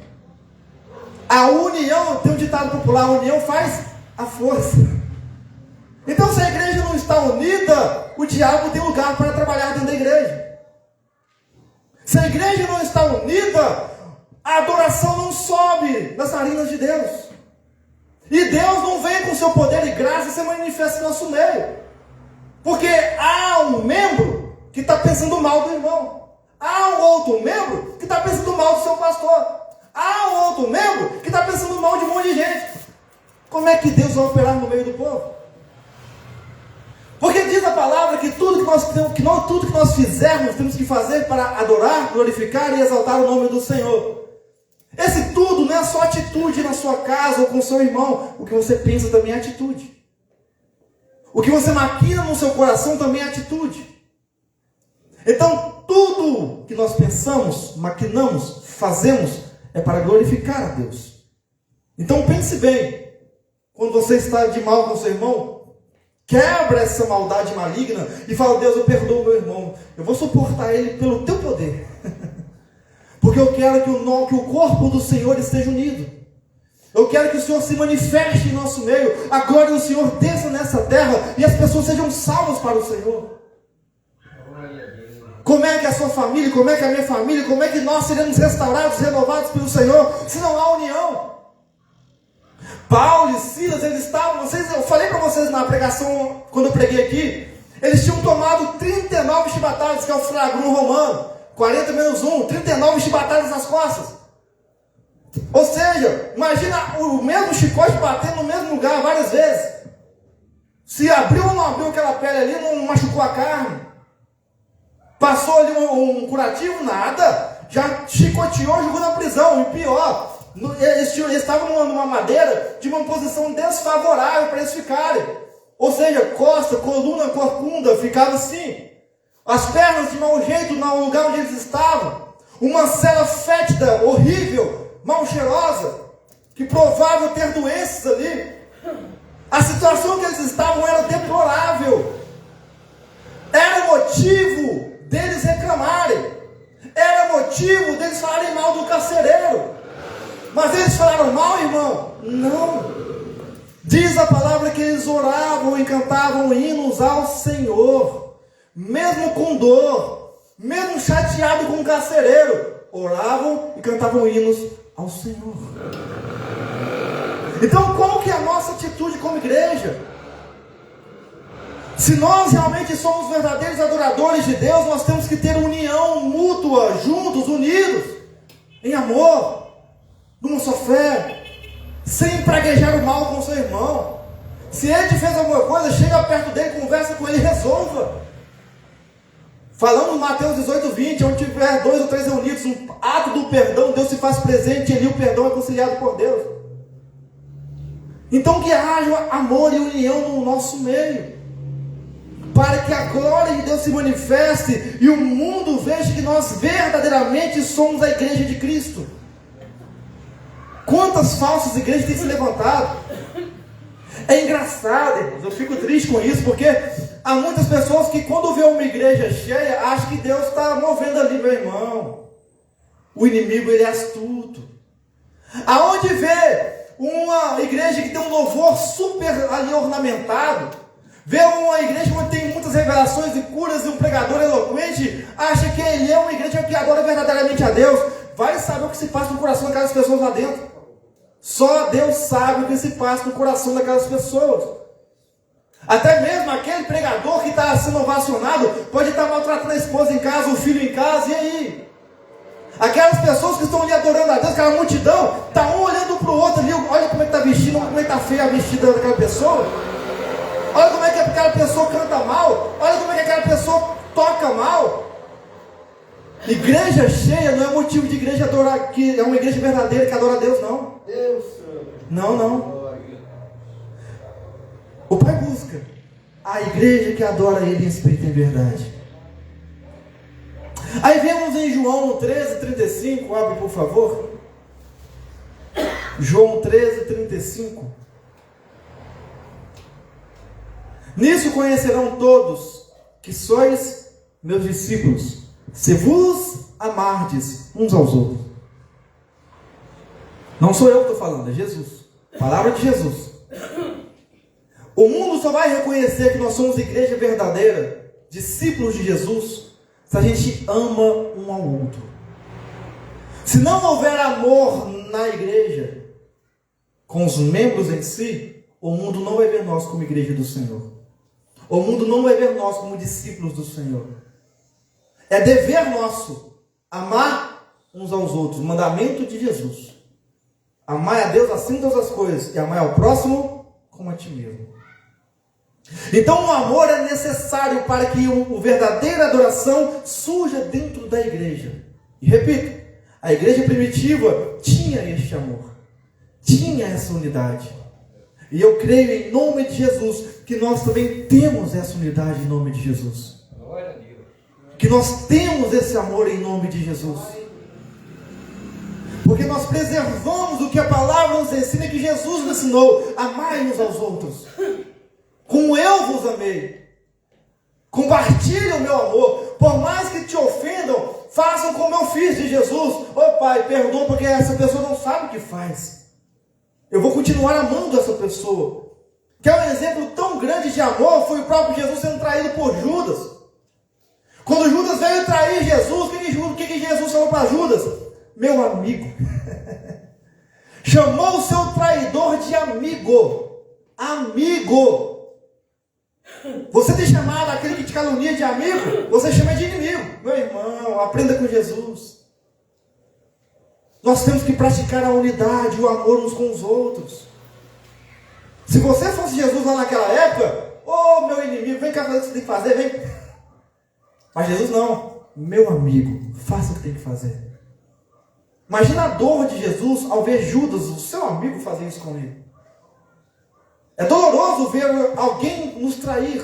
A união, tem um ditado popular, a união faz a força. Então, se a igreja não está unida, o diabo tem lugar para trabalhar dentro da igreja. Se a igreja não está unida, a adoração não sobe das narinas de Deus. E Deus não vem com seu poder e graça e se manifesta em nosso meio. Porque há um membro que está pensando mal do irmão. Há um outro membro que está pensando mal do seu pastor. Há um outro membro que está pensando mal de um monte de gente. Como é que Deus vai operar no meio do povo? Porque diz a palavra que tudo que nós fizermos, temos que fazer para adorar, glorificar e exaltar o nome do Senhor. Esse tudo não é só atitude na sua casa ou com o seu irmão. O que você pensa também é atitude. O que você maquina no seu coração também é atitude. Então, tudo que nós pensamos, maquinamos, fazemos, é para glorificar a Deus. Então, pense bem. Quando você está de mal com o seu irmão, quebra essa maldade maligna e fala: Deus, eu perdoo meu irmão. Eu vou suportar ele pelo teu poder. Porque eu quero que o corpo do Senhor esteja unido. Eu quero que o Senhor se manifeste em nosso meio. A glória do Senhor desça nessa terra e as pessoas sejam salvas para o Senhor. Como é que a sua família, como é que a minha família, como é que nós seremos restaurados, renovados pelo Senhor, se não há união? Paulo e Silas, eles estavam, eu falei para vocês na pregação, quando eu preguei aqui, eles tinham tomado 39 chibatadas, que é o flagrum romano, 40 menos 1, 39 chibatadas nas costas. Ou seja, imagina o mesmo chicote batendo no mesmo lugar várias vezes. Se abriu ou não abriu aquela pele ali, não machucou a carne. Passou ali um curativo, nada. Já chicoteou, jogou na prisão. E pior, eles estavam numa madeira de uma posição desfavorável para eles ficarem. Ou seja, costa, coluna, corcunda, ficava assim. As pernas de mau jeito no lugar onde eles estavam. Uma cela fétida, horrível, mal cheirosa, que provável ter doenças ali. A situação que eles estavam era deplorável. Era motivo deles reclamarem. Era motivo deles falarem mal do carcereiro. Mas eles falaram mal, irmão? Não. Diz a palavra que eles oravam e cantavam hinos ao Senhor. Mesmo com dor, mesmo chateado com o carcereiro, oravam e cantavam hinos ao Senhor. Então, qual que é a nossa atitude como igreja? Se nós realmente somos verdadeiros adoradores de Deus, nós temos que ter união mútua, juntos, unidos, em amor, numa só fé, sem praguejar o mal com o seu irmão. Se ele te fez alguma coisa, chega perto dele, conversa com ele e resolva. Falando em Mateus 18:20, onde tiver 2 ou 3 reunidos, um ato do perdão, Deus se faz presente e ali o perdão é conciliado por Deus. Então que haja amor e união no nosso meio, para que a glória de Deus se manifeste e o mundo veja que nós verdadeiramente somos a igreja de Cristo. Quantas falsas igrejas têm se levantado? É engraçado, irmãos, eu fico triste com isso, porque há muitas pessoas que quando vê uma igreja cheia, acham que Deus está movendo ali, meu irmão. O inimigo, ele é astuto. Aonde vê uma igreja que tem um louvor super ali ornamentado, vê uma igreja onde tem muitas revelações e curas e um pregador eloquente, acha que ele é uma igreja que adora verdadeiramente a Deus. Vai saber o que se passa no coração daquelas pessoas lá dentro. Só Deus sabe o que se passa no coração daquelas pessoas. Até mesmo aquele pregador que está sendo ovacionado pode estar maltratando a esposa em casa, o filho em casa, e aí? Aquelas pessoas que estão ali adorando a Deus, aquela multidão, está um olhando para o outro ali, olha como é que está vestindo, como é que está feia a vestida daquela pessoa, olha como é que aquela pessoa canta mal, olha como é que aquela pessoa toca mal. Igreja cheia não é motivo de igreja adorar, que é uma igreja verdadeira que adora a Deus, não. Não. O Pai busca a igreja que adora Ele em espírito e em verdade. Aí vemos em João 13:35, abre por favor. João 13:35. Nisso conhecerão todos que sois meus discípulos, se vos amardes uns aos outros. Não sou eu que estou falando, é Jesus. Palavra de Jesus. O mundo só vai reconhecer que nós somos igreja verdadeira, discípulos de Jesus, se a gente ama um ao outro. Se não houver amor na igreja, com os membros em si, o mundo não vai ver nós como igreja do Senhor. O mundo não vai ver nós como discípulos do Senhor. É dever nosso amar uns aos outros, mandamento de Jesus. Amar a Deus acima de todas as coisas e amar ao próximo como a ti mesmo. Então o amor é necessário para que a verdadeira adoração surja dentro da igreja. E repito, a igreja primitiva tinha este amor, tinha essa unidade. E eu creio em nome de Jesus que nós também temos essa unidade em nome de Jesus. Que nós temos esse amor em nome de Jesus. Porque nós preservamos o que a palavra nos ensina, que Jesus nos ensinou: amai uns aos outros, como eu vos amei. Compartilhe o meu amor. Por mais que te ofendam, façam como eu fiz de Jesus. Ô Pai, perdoa, porque essa pessoa não sabe o que faz. Eu vou continuar amando essa pessoa. Que é um exemplo tão grande de amor, foi o próprio Jesus sendo traído por Judas. Quando Judas veio trair Jesus, o que Jesus falou para Judas? Meu amigo. Chamou o seu traidor de amigo. Amigo. Você tem chamado aquele que te calunia de amigo? Você chama de inimigo. Meu irmão, aprenda com Jesus. Nós temos que praticar a unidade, o amor uns com os outros. Se você fosse Jesus lá naquela época, ô meu inimigo, vem cá fazer o que você tem que fazer, vem. Mas Jesus não. Meu amigo, faça o que tem que fazer. Imagina a dor de Jesus ao ver Judas, o seu amigo, fazer isso com ele. É doloroso ver alguém nos trair.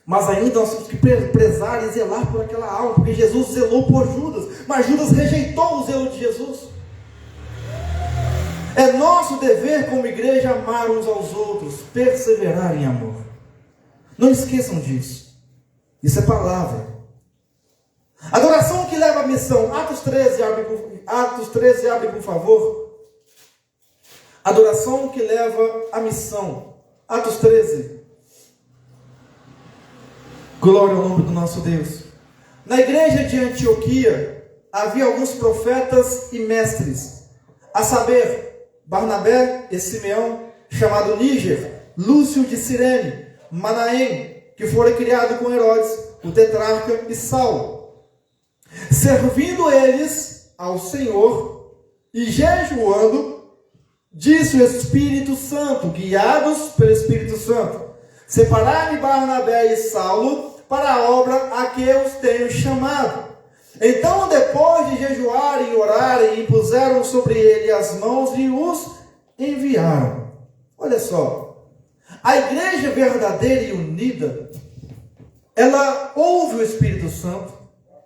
Mas ainda nós temos que prezar e zelar por aquela alma, porque Jesus zelou por Judas, mas Judas rejeitou o zelo de Jesus. É nosso dever como igreja amar uns aos outros, perseverar em amor. Não esqueçam disso. Isso é palavra. Adoração que leva à missão. Atos 13, abre por favor. Adoração que leva à missão. Atos 13. Glória ao nome do nosso Deus. Na igreja de Antioquia havia alguns profetas e mestres, a saber, Barnabé e Simeão, chamado Níger, Lúcio de Cirene, Manaém, que fora criado com Herodes, o tetrarca, e Saulo. Servindo eles ao Senhor e jejuando, disse o Espírito Santo, guiados pelo Espírito Santo: separai-me Barnabé e Saulo para a obra a que eu os tenho chamado. Então, depois de jejuarem e orarem, impuseram sobre ele as mãos e os enviaram. Olha só, a igreja verdadeira e unida, ela ouve o Espírito Santo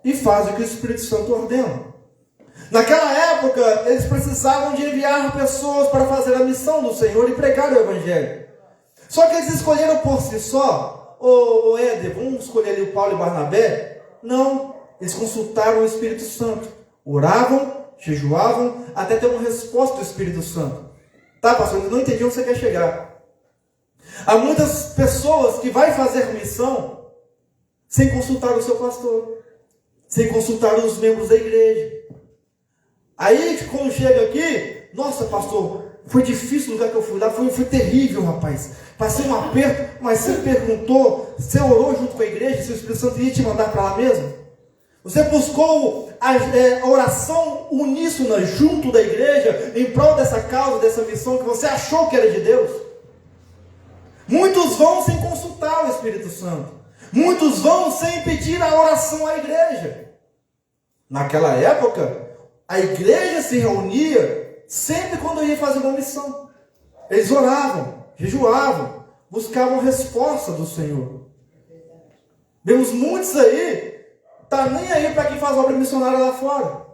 e faz o que o Espírito Santo ordena. Naquela época, eles precisavam de enviar pessoas para fazer a missão do Senhor e pregar o Evangelho. Só que eles escolheram por si só, Éder, vamos escolher ali o Paulo e Barnabé? Não, eles consultaram o Espírito Santo. Oravam, jejuavam, até ter uma resposta do Espírito Santo. Tá, pastor, eu não entendi onde você quer chegar. Há muitas pessoas que vão fazer missão sem consultar o seu pastor, sem consultar os membros da igreja. Aí, quando chega aqui, nossa, pastor, foi difícil o lugar que eu fui lá, foi terrível, rapaz. Passei um aperto, mas você perguntou, você orou junto com a igreja, se o Espírito Santo ia te mandar para lá mesmo? Você buscou a oração uníssona junto da igreja, em prol dessa causa, dessa missão que você achou que era de Deus? Muitos vão sem consultar o Espírito Santo. Muitos vão sem pedir a oração à igreja. Naquela época, a igreja se reunia sempre quando ia fazer uma missão. Eles oravam, jejuavam, buscavam resposta do Senhor. Vemos muitos aí, tá nem aí para quem faz obra missionária lá fora.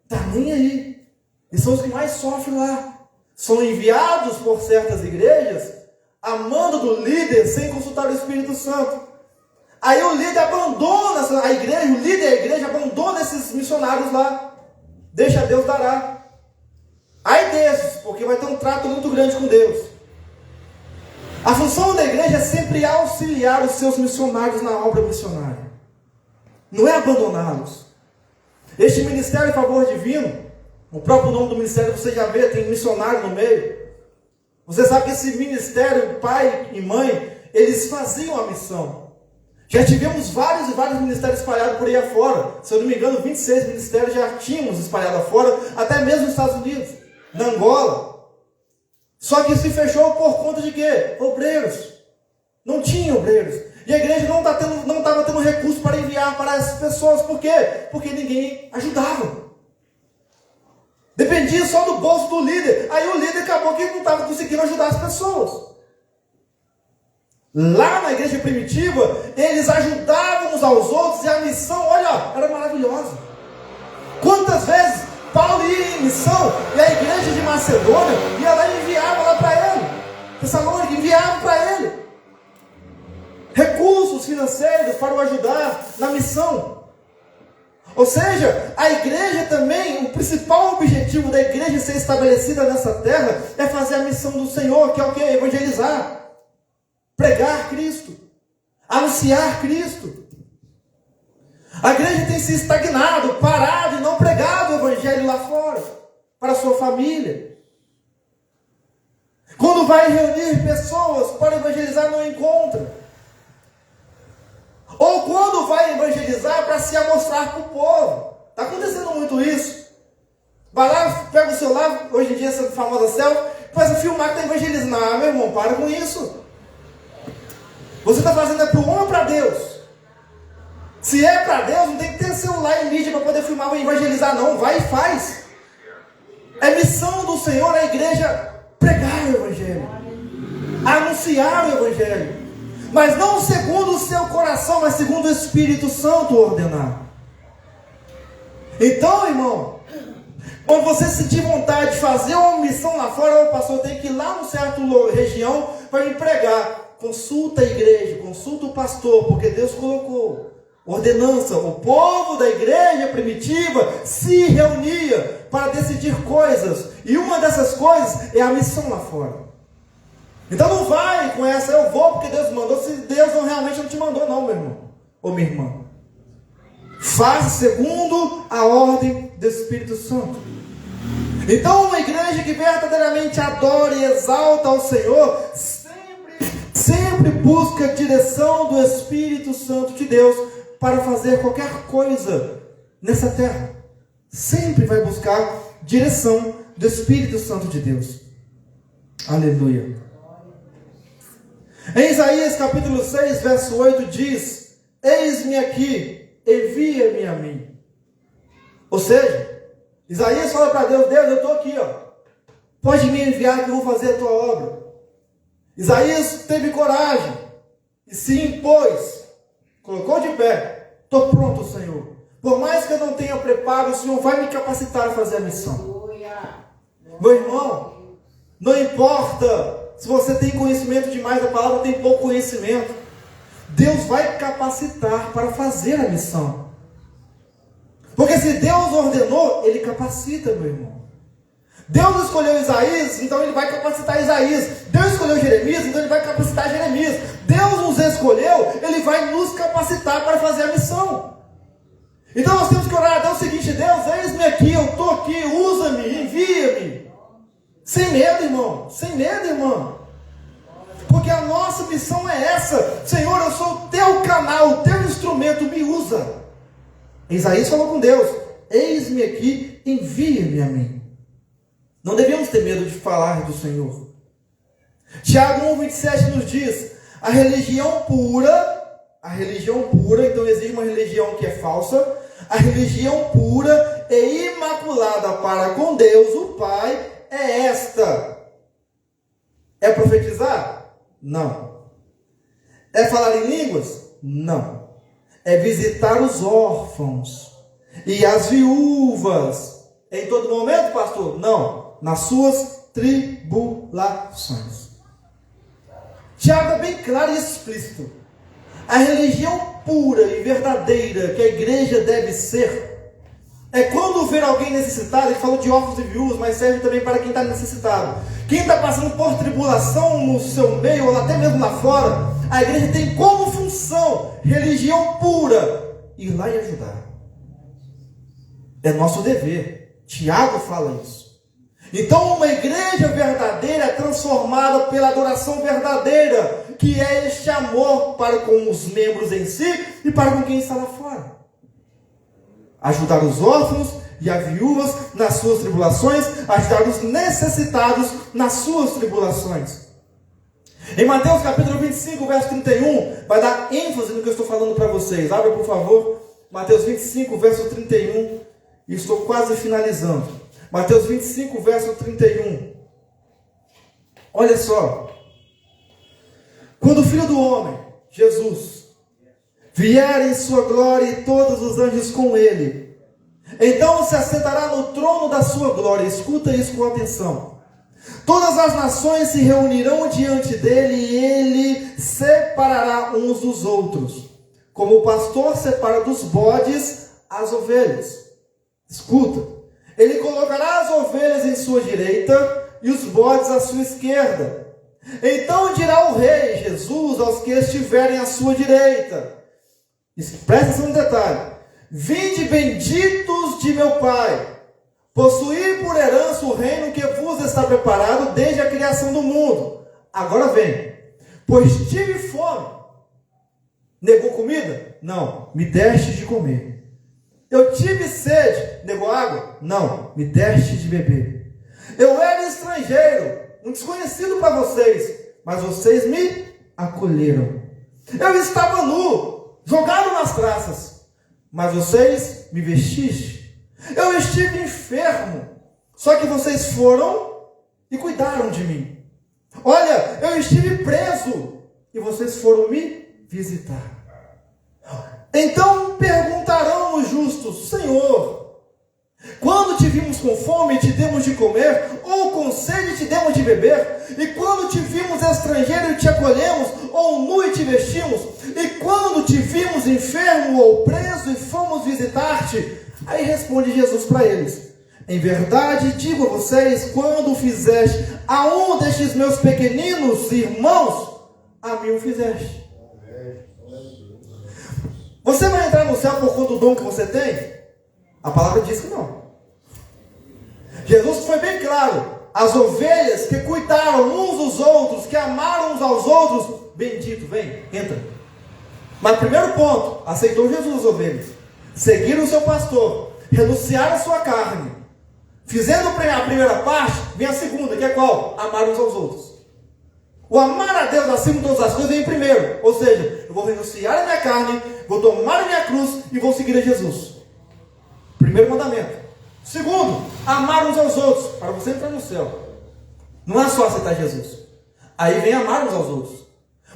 Tá nem aí. E são os que mais sofrem lá. São enviados por certas igrejas, a mando do líder, sem consultar o Espírito Santo. Aí o líder abandona a igreja, o líder da igreja abandona esses missionários lá. Deixa Deus dará. Ai desses, porque vai ter um trato muito grande com Deus. A função da igreja é sempre auxiliar os seus missionários na obra missionária. não é abandoná-los. Este ministério em favor divino, o próprio nome do ministério você já vê, tem missionário no meio. Você sabe que esse ministério, pai e mãe, eles faziam a missão. Já tivemos vários e vários ministérios espalhados por aí afora. Se eu não me engano, 26 ministérios já tínhamos espalhados afora, até mesmo nos Estados Unidos, na Angola. Só que se fechou por conta de quê? Obreiros. Não tinha obreiros. E a igreja não estava tendo recurso para enviar para essas pessoas. Por quê? Porque ninguém ajudava. Dependia só do bolso do líder. Aí o líder acabou que não estava conseguindo ajudar as pessoas. Lá na igreja primitiva, eles ajudavam uns aos outros e a missão, olha, era maravilhosa. Quantas vezes Paulo ia em missão e a igreja de Macedônia ia lá e enviava lá para ele. Tessalônica enviava para ele recursos financeiros para o ajudar na missão. Ou seja, a igreja também, o principal objetivo da igreja ser estabelecida nessa terra é fazer a missão do Senhor, que é o que? Evangelizar. Pregar Cristo, anunciar Cristo. A igreja tem se estagnado, parado e não pregado o evangelho lá fora, para a sua família. Quando vai reunir pessoas para evangelizar, não encontra. Ou quando vai evangelizar para se amostrar para o povo. Está acontecendo muito isso. Vai lá, pega o celular, hoje em dia essa famosa selfie, começa a filmar que está evangelizando. Ah, meu irmão, para com isso. Você está fazendo é para o homem ou para Deus? Se é para Deus, não tem que ter celular e mídia para poder filmar e evangelizar, não. Vai e faz. É missão do Senhor a igreja pregar o evangelho, anunciar o evangelho, mas não segundo o seu coração, mas segundo o Espírito Santo ordenar. Então, irmão, quando você sentir vontade de fazer uma missão lá fora, o pastor tem que ir lá numa certa região para me pregar. Consulta a igreja, consulta o pastor, porque Deus colocou ordenança. O povo da igreja primitiva se reunia para decidir coisas, e uma dessas coisas é a missão lá fora. Então não vai com essa, eu vou porque Deus mandou, se Deus realmente não te mandou não, meu irmão ou minha irmã. Faça segundo a ordem do Espírito Santo. Então uma igreja que verdadeiramente adora e exalta ao Senhor sempre busca a direção do Espírito Santo de Deus para fazer qualquer coisa nessa terra. Sempre vai buscar direção do Espírito Santo de Deus. Aleluia. Em Isaías capítulo 6, verso 8 diz: eis-me aqui, envia-me a mim. Ou seja, Isaías fala para Deus: Deus, eu estou aqui, pode me enviar que eu vou fazer a tua obra. Isaías teve coragem e se impôs, colocou de pé: estou pronto, Senhor. Por mais que eu não tenha preparo, o Senhor vai me capacitar a fazer a missão. Meu irmão, não importa se você tem conhecimento demais da palavra, tem pouco conhecimento, Deus vai capacitar para fazer a missão. Porque se Deus ordenou, Ele capacita, meu irmão. Deus escolheu Isaías, então Ele vai capacitar Isaías. Deus escolheu Jeremias, então Ele vai capacitar Jeremias. Deus nos escolheu, Ele vai nos capacitar para fazer a missão. Então nós temos que orar a Deus o seguinte: Deus, eis-me aqui, eu estou aqui, usa-me, envia-me. Sem medo, irmão, sem medo, irmão. Porque a nossa missão é essa: Senhor, eu sou o teu canal, o teu instrumento, me usa. Isaías falou com Deus: eis-me aqui, envia-me a mim. Não devemos ter medo de falar do Senhor. Tiago 1,27 nos diz: a religião pura, então existe uma religião que é falsa, a religião pura e imaculada para com Deus, o Pai, é esta: é profetizar? Não. É falar em línguas? Não. É visitar os órfãos e as viúvas em todo momento, pastor? Não. Nas suas tribulações. Tiago é bem claro e explícito. A religião pura e verdadeira que a igreja deve ser é quando ver alguém necessitado. Ele falou de órfãos e viúvas, mas serve também para quem está necessitado. Quem está passando por tribulação no seu meio, ou até mesmo lá fora, a igreja tem como função religião pura ir lá e ajudar. É nosso dever. Tiago fala isso. Então, uma igreja verdadeira é transformada pela adoração verdadeira, que é este amor para com os membros em si e para com quem está lá fora. Ajudar os órfãos e as viúvas nas suas tribulações, ajudar os necessitados nas suas tribulações. Em Mateus capítulo 25, verso 31, vai dar ênfase no que eu estou falando para vocês. Abra, por favor, Mateus 25, verso 31, e estou quase finalizando. Mateus 25, verso 31. Olha só. Quando o Filho do Homem, Jesus, vier em sua glória e todos os anjos com ele, então se assentará no trono da sua glória. Escuta isso com atenção. Todas as nações se reunirão diante dele e ele separará uns dos outros, como o pastor separa dos bodes as ovelhas. Escuta. Ele colocará as ovelhas em sua direita e os bodes à sua esquerda. Então dirá o rei Jesus aos que estiverem à sua direita. Presta atenção no detalhe. Vinde benditos de meu Pai, possuir por herança o reino que vos está preparado desde a criação do mundo. Agora vem. Pois tive fome. Negou comida? Não. Me deste de comer. Eu tive sede, negou água? Não, me deste de beber. Eu era estrangeiro, um desconhecido para vocês, mas vocês me acolheram. Eu estava nu, jogado nas traças, mas vocês me vestiste. Eu estive enfermo, só que vocês foram e cuidaram de mim. Olha, eu estive preso e vocês foram me visitar. Então perguntarão os justos: Senhor, quando te vimos com fome e te demos de comer, ou com sede e te demos de beber? E quando te vimos estrangeiro e te acolhemos, ou nu e te vestimos? E quando te vimos enfermo ou preso e fomos visitar-te? Aí responde Jesus para eles: em verdade digo a vocês, quando fizeste a um destes meus pequeninos irmãos, a mim o fizeste. Você vai entrar no céu por conta do dom que você tem? A palavra diz que não. Jesus foi bem claro. As ovelhas que cuidaram uns dos outros, que amaram uns aos outros, bendito, vem, entra. Mas primeiro ponto, aceitou Jesus as ovelhas. Seguiram o seu pastor, renunciaram a sua carne. Fizendo a primeira parte, vem a segunda, que é qual? Amar uns aos outros. O amar a Deus acima de todas as coisas vem primeiro. Ou seja, eu vou renunciar a minha carne, vou tomar a minha cruz e vou seguir a Jesus. Primeiro mandamento. Segundo, amar uns aos outros. Para você entrar no céu, não é só aceitar Jesus. Aí vem amar uns aos outros.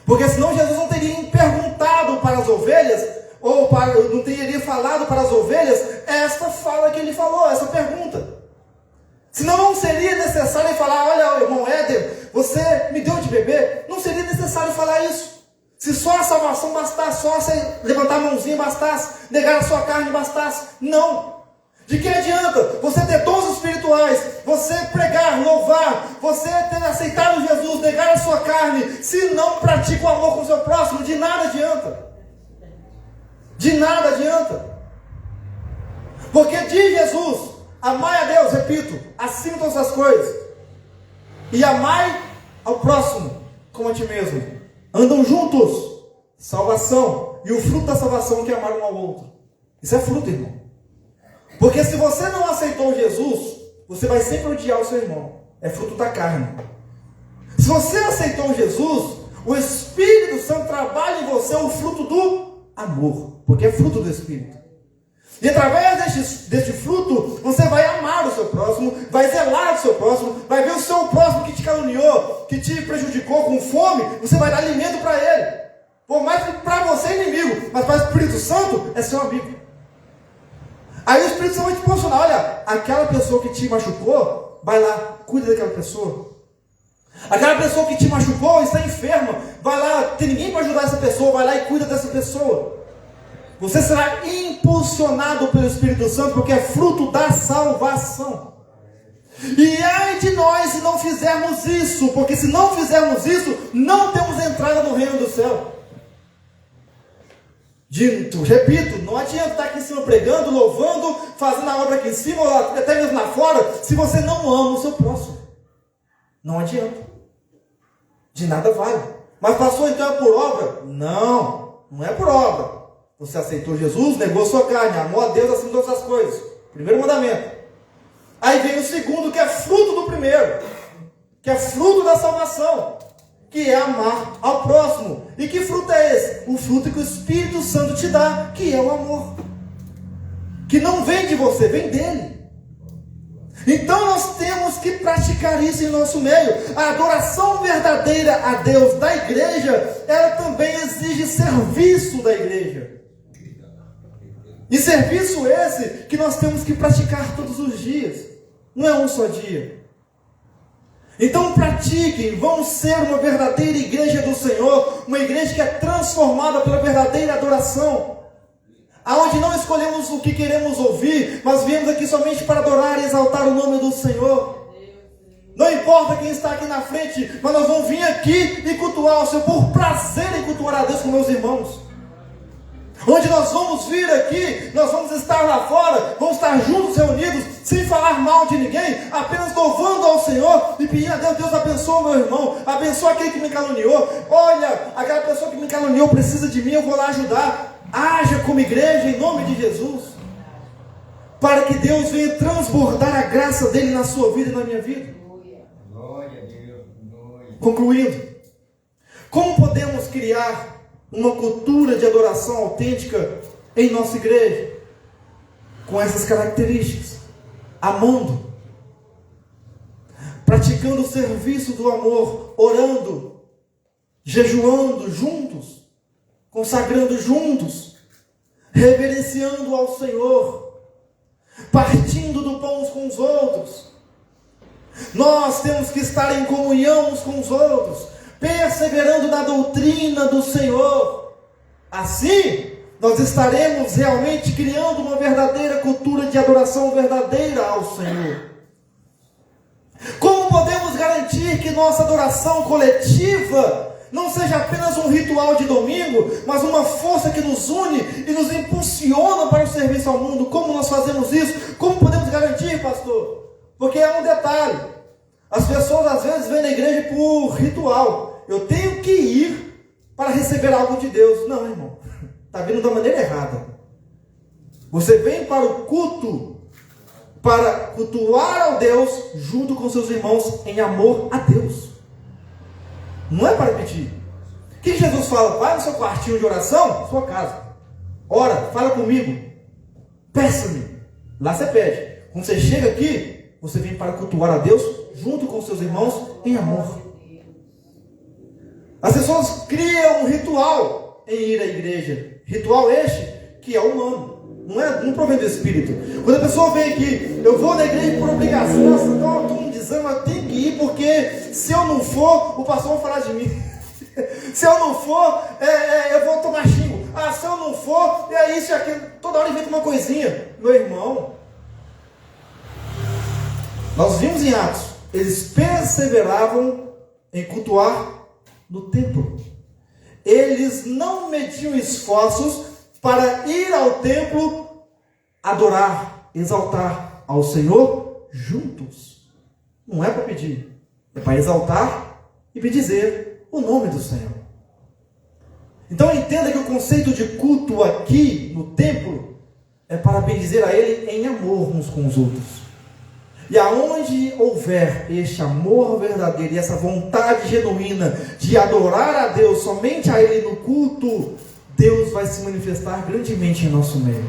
Porque senão Jesus não teria perguntado para as ovelhas, ou não teria falado para as ovelhas esta fala que ele falou, essa pergunta. Senão não seria necessário falar: olha, irmão Éder, você me deu de beber. Não seria necessário falar isso. Se só a salvação bastasse, só você levantar a mãozinha bastasse, negar a sua carne bastasse. Não. De que adianta você ter dons espirituais, você pregar, louvar, você ter aceitado Jesus, negar a sua carne, se não pratica o amor com o seu próximo? De nada adianta. De nada adianta. Porque diz Jesus: amai a Deus, repito, acima de todas as coisas, e amai ao próximo como a ti mesmo. Andam juntos, salvação, e o fruto da salvação que é amar um ao outro. Isso é fruto, irmão. Porque se você não aceitou Jesus, você vai sempre odiar o seu irmão. É fruto da carne. Se você aceitou Jesus, o Espírito Santo trabalha em você o fruto do amor, porque é fruto do Espírito. E através deste fruto, você vai amar o seu próximo, vai zelar do seu próximo, vai ver o seu próximo que te caluniou, que te prejudicou com fome, você vai dar alimento para ele. Por mais que para você é inimigo, mas para o Espírito Santo é seu amigo. Aí o Espírito Santo vai te posicionar: olha, aquela pessoa que te machucou, vai lá, cuida daquela pessoa. Aquela pessoa que te machucou, está enferma, vai lá, tem ninguém para ajudar essa pessoa, vai lá e cuida dessa pessoa. Você será impulsionado pelo Espírito Santo, porque é fruto da salvação. E ai de nós se não fizermos isso, porque se não fizermos isso, não temos entrada no reino do céu. Repito, não adianta estar aqui em cima pregando, louvando, fazendo a obra aqui em cima, ou até mesmo lá fora, se você não ama o seu próximo. Não adianta. De nada vale. Mas pastor, então é por obra? Não, não é por obra. Você aceitou Jesus, negou sua carne, amou a Deus acima de todas as coisas. Primeiro mandamento. Aí vem o segundo, que é fruto do primeiro, que é fruto da salvação, que é amar ao próximo. E que fruto é esse? O fruto que o Espírito Santo te dá, que é o amor. Que não vem de você, vem dele. Então nós temos que praticar isso em nosso meio. A adoração verdadeira a Deus da igreja, ela também exige serviço da igreja. E serviço esse que nós temos que praticar todos os dias. Não é um só dia. Então pratiquem, vamos ser uma verdadeira igreja do Senhor, uma igreja que é transformada pela verdadeira adoração, aonde não escolhemos o que queremos ouvir, mas viemos aqui somente para adorar e exaltar o nome do Senhor. Não importa quem está aqui na frente, mas nós vamos vir aqui e cultuar o Senhor, por prazer em cultuar a Deus com meus irmãos. Onde nós vamos vir aqui, nós vamos estar lá fora, vamos estar juntos, reunidos, sem falar mal de ninguém, apenas louvando ao Senhor e pedindo a Deus: Deus abençoa meu irmão, abençoa aquele que me caluniou. Olha, aquela pessoa que me caluniou precisa de mim, eu vou lá ajudar. Haja como igreja em nome de Jesus, para que Deus venha transbordar a graça dele na sua vida e na minha vida. Glória a Deus. Concluindo, como podemos criar uma cultura de adoração autêntica em nossa igreja? Com essas características: amando, praticando o serviço do amor, orando, jejuando juntos, consagrando juntos, reverenciando ao Senhor, partindo do pão uns com os outros. Nós temos que estar em comunhão uns com os outros, perseverando na doutrina do Senhor. Assim, nós estaremos realmente criando uma verdadeira cultura de adoração verdadeira ao Senhor. Como podemos garantir que nossa adoração coletiva não seja apenas um ritual de domingo, mas uma força que nos une e nos impulsiona para o serviço ao mundo? Como nós fazemos isso? Como podemos garantir, pastor? Porque é um detalhe: as pessoas às vezes vêm na igreja por ritual. Eu tenho que ir para receber algo de Deus. Não, irmão, está vindo da maneira errada. Você vem para o culto, para cultuar ao Deus junto com seus irmãos em amor a Deus. Não é para pedir. O que Jesus fala? Vai no seu quartinho de oração, sua casa, ora, fala comigo, peça-me. Lá você pede. Quando você chega aqui, você vem para cultuar a Deus junto com seus irmãos em amor. As pessoas criam um ritual em ir à igreja. Ritual este que é humano, não provém do Espírito. Quando a pessoa vem aqui: eu vou na igreja por obrigação. Nossa, então estou me dizendo, eu tenho que ir, porque se eu não for, o pastor vai falar de mim. Se eu não for, eu vou tomar xingo. Se eu não for, é isso e aquilo. Toda hora inventa uma coisinha. Meu irmão, nós vimos em Atos, eles perseveravam em cultuar no templo. Eles não mediam esforços para ir ao templo adorar, exaltar ao Senhor juntos. Não é para pedir, é para exaltar e bendizer o nome do Senhor. Então entenda que o conceito de culto aqui no templo é para bendizer a Ele em amor uns com os outros. E aonde houver este amor verdadeiro e essa vontade genuína de adorar a Deus, somente a Ele no culto, Deus vai se manifestar grandemente em nosso meio.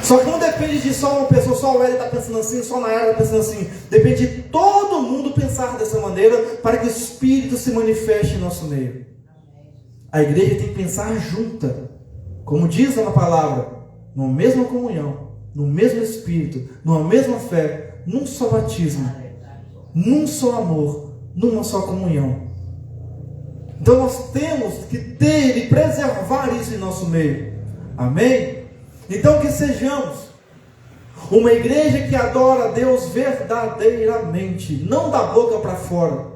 Só que não depende de só uma pessoa, só o Hélio está pensando assim, só na área está pensando assim. Depende de todo mundo pensar dessa maneira para que o Espírito se manifeste em nosso meio. A igreja tem que pensar junta, como diz na palavra, numa mesma comunhão, no mesmo Espírito, numa mesma fé, num só batismo, num só amor, numa só comunhão. Então nós temos que ter e preservar isso em nosso meio. Amém? Então que sejamos uma igreja que adora a Deus verdadeiramente, não da boca para fora,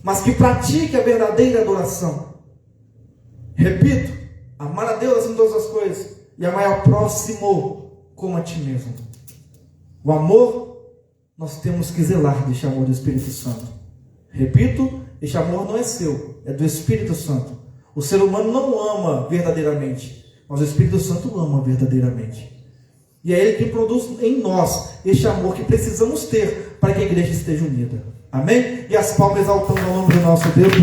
mas que pratique a verdadeira adoração. Repito, Amar a Deus acima de todas as coisas e amar ao próximo como a ti mesmo. O amor, nós temos que zelar deste amor do Espírito Santo. Repito, este amor não é seu, é do Espírito Santo. O ser humano não ama verdadeiramente, mas o Espírito Santo ama verdadeiramente. E é Ele que produz em nós este amor que precisamos ter para que a igreja esteja unida. Amém? E as palmas exaltando o nome do nosso Deus.